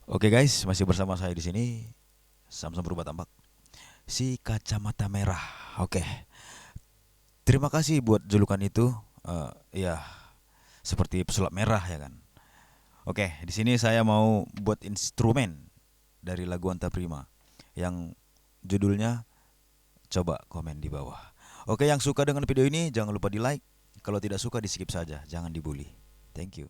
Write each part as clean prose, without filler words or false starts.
Oke guys, masih bersama saya di sini Samsung Berubah Tampak. Si kacamata merah. Oke. Terima kasih buat julukan itu. Ya, seperti pesulap merah ya kan. Oke, di sini saya mau buat instrumen dari lagu Anta Prima yang judulnya coba komen di bawah. Oke, yang suka dengan video ini jangan lupa di like. Kalau tidak suka di skip saja, jangan dibully. Thank you.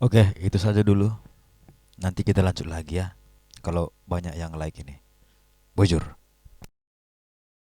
Oke, itu saja dulu. Nanti kita lanjut lagi ya. Kalau banyak yang like ini. Bujur.